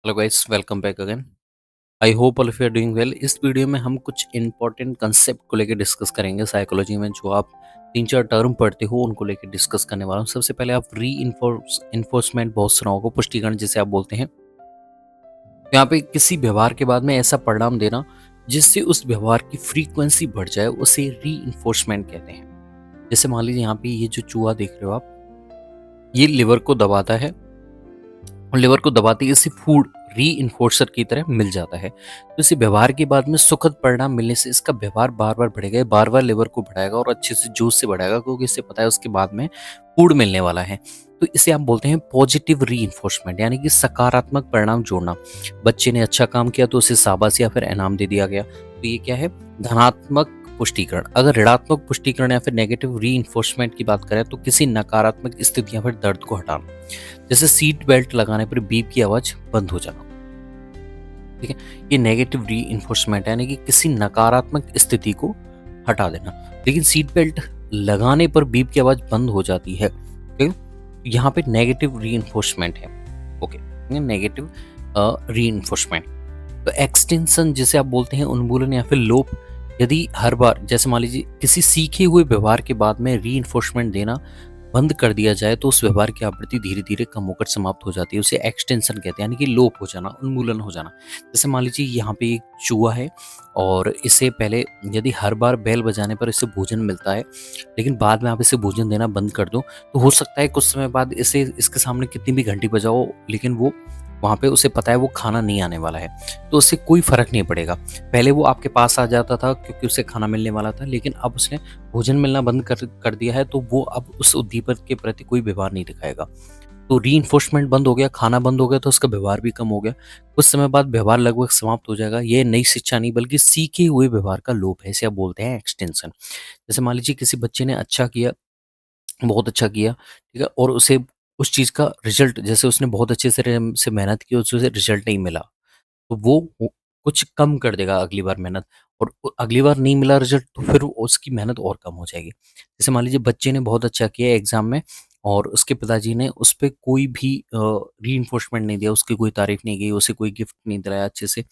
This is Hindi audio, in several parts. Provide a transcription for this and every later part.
Hello guys, welcome back again. I hope all of you are doing well. इस वीडियो में हम कुछ इंपॉर्टेंट कंसेप्ट को लेकर डिस्कस करेंगे। साइकोलॉजी में जो आप 3-4 टर्म पढ़ते हो उनको लेकर डिस्कस करने वाला हूँ। सबसे पहले आप री इन्फोर्समेंट बहुत सुना होगा, पुष्टिकरण जिसे आप बोलते हैं। यहाँ पे किसी व्यवहार के बाद में ऐसा परिणाम देना जिससे उस व्यवहार की फ्रीक्वेंसी बढ़ जाए, उसे री इन्फोर्समेंट कहते हैं। जैसे मान लीजिए यहाँ पे ये जो चूहा देख रहे हो आप, ये लिवर को दबाता है और लिवर को दबाते ही इसे फूड री इन्फोर्सर की तरह मिल जाता है। तो इसे व्यवहार के बाद में सुखद परिणाम मिलने से इसका व्यवहार बार बार बढ़ेगा, बार बार लिवर को बढ़ाएगा और अच्छे से जोश से बढ़ाएगा, क्योंकि इसे पता है उसके बाद में फूड मिलने वाला है। तो इसे हम बोलते हैं पॉजिटिव री इन्फोर्समेंट, यानी कि सकारात्मक परिणाम जोड़ना। बच्चे ने अच्छा काम किया तो उसे शाबाश या फिर इनाम दे दिया गया, तो ये क्या है? धनात्मक पुष्टिकरण। अगर ऋणात्मक पुष्टिकरण या फिर नेगेटिव री इन्फोर्समेंट की बात करें तो किसी नकारात्मक स्थिति या फिर दर्द को हटाना। जैसे सीट बेल्ट लगाने पर बीप की आवाज बंद हो जाना। ठीक है, ये नेगेटिव री इन्फोर्समेंट है, यानी कि किसी नकारात्मक स्थिति को हटा देना। लेकिन सीट बेल्ट लगाने पर बीप की आवाज बंद हो जाती है, ठीक है? यहाँ पे नेगेटिव री इन्फोर्समेंट है। ओके, नेगेटिव री इन्फोर्समेंट। तो एक्सटेंशन जिसे आप बोलते हैं उन्मूलन या फिर लोप। यदि हर बार, जैसे मान लीजिए किसी सीखे हुए व्यवहार के बाद में री इन्फोर्समेंट देना बंद कर दिया जाए तो उस व्यवहार की आवृत्ति धीरे धीरे कम होकर समाप्त हो जाती है। उसे एक्सटेंशन कहते हैं, यानी कि लोप हो जाना, उन्मूलन हो जाना। जैसे मान लीजिए यहाँ पे एक चूहा है और इसे पहले यदि हर बार बेल बजाने पर इसे भोजन मिलता है, लेकिन बाद में आप इसे भोजन देना बंद कर दो, तो हो सकता है कुछ समय बाद इसे इसके सामने कितनी भी घंटी बजाओ, लेकिन वो वहाँ पे उसे पता है वो खाना नहीं आने वाला है, तो उससे कोई फर्क नहीं पड़ेगा। पहले वो आपके पास आ जाता था क्योंकि उसे खाना मिलने वाला था, लेकिन अब उसने भोजन मिलना बंद कर दिया है, तो वो अब उस उद्दीपक के प्रति कोई व्यवहार नहीं दिखाएगा। तो रीइंफोर्समेंट बंद हो गया, खाना बंद हो गया, तो उसका व्यवहार भी कम हो गया। कुछ समय बाद व्यवहार लगभग समाप्त हो जाएगा। ये नई शिक्षा नहीं बल्कि सीखे हुए व्यवहार का लोप है, इसे आप बोलते हैं एक्सटेंशन। जैसे मान लीजिए किसी बच्चे ने अच्छा किया, बहुत अच्छा किया, ठीक है, और उसे उस चीज़ का रिजल्ट, जैसे उसने बहुत अच्छे से मेहनत की, उसे रिजल्ट नहीं मिला, तो वो कुछ कम कर देगा अगली बार मेहनत, और अगली बार नहीं मिला रिजल्ट तो फिर उसकी मेहनत और कम हो जाएगी। जैसे मान लीजिए बच्चे ने बहुत अच्छा किया एग्जाम में और उसके पिताजी ने उस पे कोई भी रीइंफोर्समेंट नहीं दिया, उसकी कोई तारीफ नहीं की, उसे कोई गिफ्ट नहीं दिलाया अच्छे से,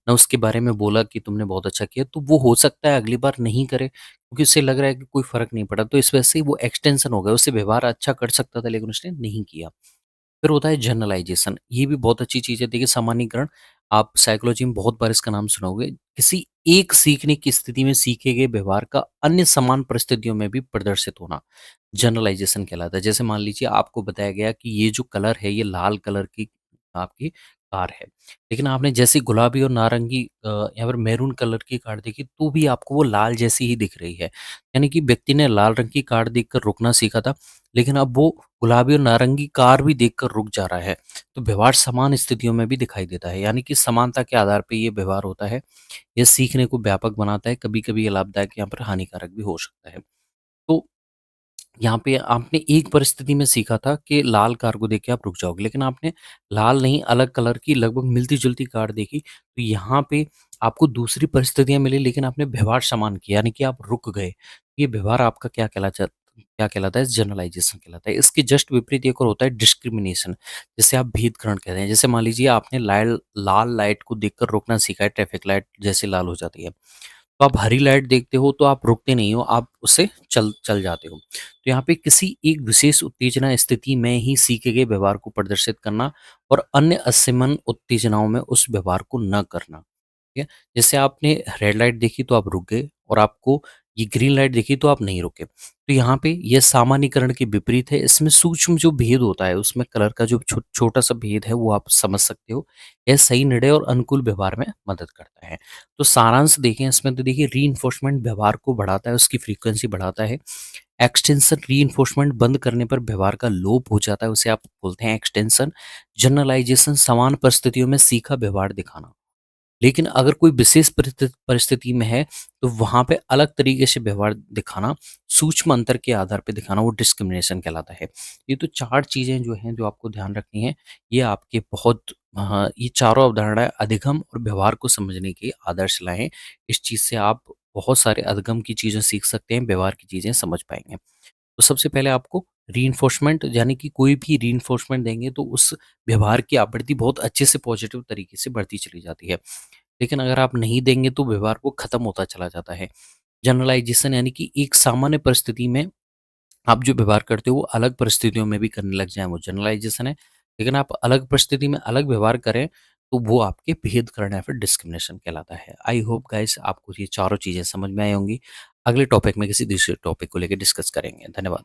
ना उसके बारे में बोला कि तुमने बहुत अच्छा किया, तो वो हो सकता है अगली बार नहीं करे, क्योंकि उससे लग रहा है कि कोई फर्क नहीं पड़ा, तो इस वजह से वो एक्सटेंशन हो गया। उससे व्यवहार अच्छा कर सकता था लेकिन उसने नहीं किया। फिर होता है जनरलाइजेशन, ये भी बहुत अच्छी चीज़ है। देखिए, सामान्यीकरण, आप साइकोलॉजी में बहुत बार इसका नाम सुनोगे। किसी एक सीखने की स्थिति में सीखे गए व्यवहार का अन्य समान परिस्थितियों में भी प्रदर्शित होना जनरलाइजेशन कहलाता है। जैसे मान लीजिए आपको बताया गया कि ये जो कलर है ये लाल कलर की आपकी कार है, लेकिन आपने जैसे गुलाबी और नारंगी या फिर मैरून कलर की कार देखी तो भी आपको वो लाल जैसी ही दिख रही है। यानी कि व्यक्ति ने लाल रंग की कार देखकर रुकना सीखा था, लेकिन अब वो गुलाबी और नारंगी कार भी देखकर रुक जा रहा है। तो व्यवहार समान स्थितियों में भी दिखाई देता है, यानी कि समानता के आधार पे ये व्यवहार होता है। ये सीखने को व्यापक बनाता है, कभी-कभी ये लाभदायक या फिर हानिकारक भी हो सकता है। तो यहाँ पे आपने एक परिस्थिति में सीखा था कि लाल कार को देख के आप रुक जाओगे, लेकिन आपने लाल नहीं अलग कलर की लगभग मिलती-जुलती कार देखी, तो यहाँ पे आपको दूसरी परिस्थितियाँ मिली लेकिन आपने व्यवहार समान किया, यानी कि आप रुक गए। ये व्यवहार आपका क्या कहलाता है? जनरलाइज़ेशन कहलाता है। इसके जस्ट विपरीत एक और होता है डिस्क्रिमिनेशन, जिसे आप भेदकरण कहते हैं। जैसे मान लीजिए आपने लाल लाइट को देखकर रुकना सीखा है, ट्रैफिक लाइट जैसे लाल हो जाती है। तो आप हरी लाइट देखते हो तो आप रुकते नहीं हो, आप उससे चल चल जाते हो। तो यहाँ पे किसी एक विशेष उत्तेजना स्थिति में ही सीखे गए व्यवहार को प्रदर्शित करना और अन्य असमान उत्तेजनाओं में उस व्यवहार को न करना। ठीक है? जैसे आपने रेड लाइट देखी तो आप रुक गए और आपको ये ग्रीन लाइट देखी तो आप नहीं रुके। तो यहाँ पे यह सामान्यीकरण के विपरीत है। इसमें सूक्ष्म जो भेद होता है, उसमें कलर का जो छोटा सा भेद है वो आप समझ सकते हो। यह सही निर्णय और अनुकूल व्यवहार में मदद करता है। तो सारांश देखें इसमें, तो देखिए रीइंफोर्समेंट व्यवहार को बढ़ाता है, उसकी फ्रीक्वेंसी बढ़ाता है। एक्सटेंशन रीइंफोर्समेंट बंद करने पर व्यवहार का लोप हो जाता है, उसे आप बोलते हैं एक्सटेंशन। जनरलाइजेशन समान परिस्थितियों में सीखा व्यवहार दिखाना। लेकिन अगर कोई विशेष परिस्थिति में है तो वहाँ पे अलग तरीके से व्यवहार दिखाना, सूक्ष्म अंतर के आधार पे दिखाना, वो डिस्क्रिमिनेशन कहलाता है। ये तो 4 चीज़ें जो हैं जो आपको ध्यान रखनी है। ये आपके बहुत ये चारों अवधारणाएँ अधिगम और व्यवहार को समझने की आदर्शलाएँ हैं। इस चीज़ से आप बहुत सारे अधिगम की चीज़ें सीख सकते हैं, व्यवहार की चीज़ें समझ पाएँगे। तो सबसे पहले आपको रीइंफोर्समेंट यानी कि कोई भी रीइंफोर्समेंट देंगे तो उस व्यवहार की आवृत्ति बहुत अच्छे से पॉजिटिव तरीके से बढ़ती चली जाती है। लेकिन अगर आप नहीं देंगे तो व्यवहार वो खत्म होता चला जाता है। जनरलाइजेशन यानी कि एक सामान्य परिस्थिति में आप जो व्यवहार करते हो वो अलग परिस्थितियों में भी करने लग जाएँ, वो जनरलाइजेशन है। लेकिन आप अलग परिस्थिति में अलग व्यवहार करें तो वो आपके भेद करना या फिर डिस्क्रिमिनेशन कहलाता है। आई होप गाइस आपको ये चारों चीज़ें समझ में आई होंगी। अगले टॉपिक में किसी दूसरे टॉपिक को लेके डिस्कस करेंगे। धन्यवाद।